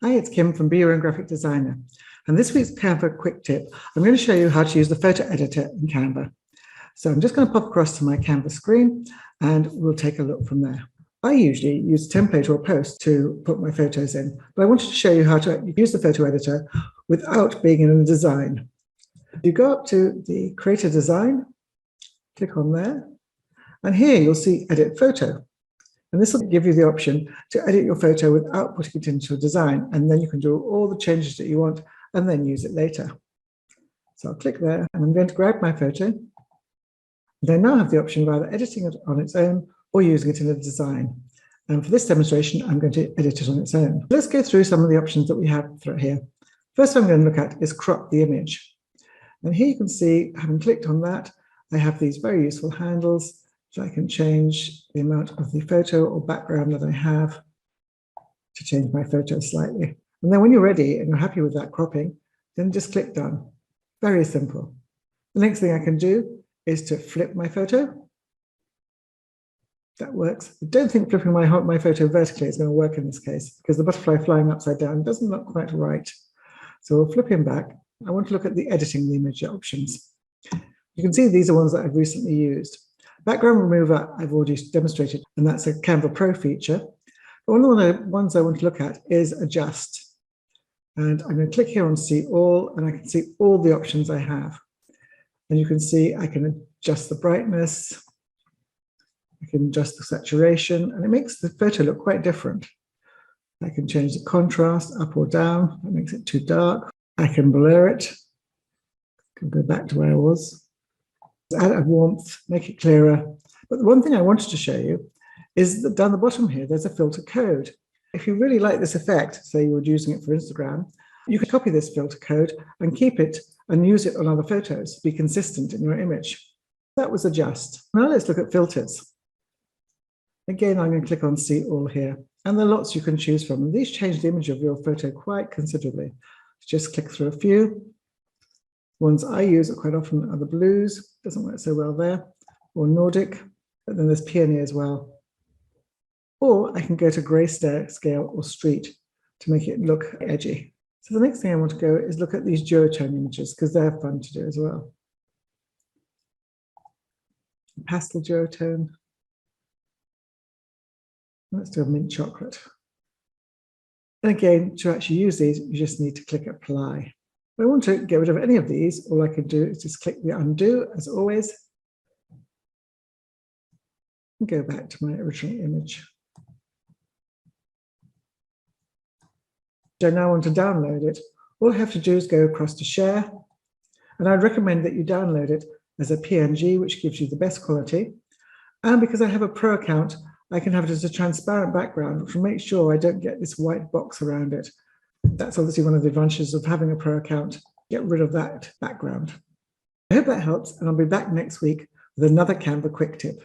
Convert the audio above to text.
Hi, it's Kim from Be Your Own Graphic Designer. And this week's Canva Quick Tip, I'm going to show you how to use the photo editor in Canva. So I'm just going to pop across to my Canva screen and we'll take a look from there. I usually use a template or a post to put my photos in, but I wanted to show you how to use the photo editor without being in a design. You go up to the Create a Design, click on there, and here you'll see Edit Photo. And this will give you the option to edit your photo without putting it into a design, and then you can do all the changes that you want and then use it later. So I'll click there and I'm going to grab my photo. And I now have the option of either editing it on its own or using it in a design. And for this demonstration, I'm going to edit it on its own. Let's go through some of the options that we have here. First one I'm going to look at is crop the image. And here you can see, having clicked on that, I have these very useful handles. So I can change the amount of the photo or background that I have to change my photo slightly. And then when you're ready and you're happy with that cropping, then just click done. Very simple. The next thing I can do is to flip my photo. That works. I don't think flipping my photo vertically is going to work in this case because the butterfly flying upside down doesn't look quite right. So we'll flip him back. I want to look at the editing the image options. You can see these are ones that I've recently used. Background remover, I've already demonstrated, and that's a Canva Pro feature. But one of the ones I want to look at is adjust. And I'm going to click here on see all, and I can see all the options I have. And you can see I can adjust the brightness, I can adjust the saturation, and it makes the photo look quite different. I can change the contrast up or down. That makes it too dark. I can blur it. I can go back to where I was. Add a warmth, make it clearer. But the one thing I wanted to show you is that down the bottom here, there's a filter code. If you really like this effect, say you were using it for Instagram, you can copy this filter code and keep it and use it on other photos, be consistent in your image. That was adjust. Now let's look at filters. Again, I'm going to click on see all here, and there are lots you can choose from. And these change the image of your photo quite considerably. Just click through a few. Ones I use quite often are the blues, doesn't work so well there, or Nordic, but then there's peony as well. Or I can go to grayscale or street to make it look edgy. So the next thing I want to go is look at these duotone images because they're fun to do as well. Pastel duotone. Let's do a mint chocolate. And again, to actually use these, you just need to click apply. If I want to get rid of any of these, all I can do is just click the undo, as always, and go back to my original image. So now I want to download it. All I have to do is go across to share, and I'd recommend that you download it as a PNG, which gives you the best quality. And because I have a pro account, I can have it as a transparent background, which will make sure I don't get this white box around it. That's obviously one of the advantages of having a pro account. Get rid of that background. I hope that helps, and I'll be back next week with another Canva Quick Tip.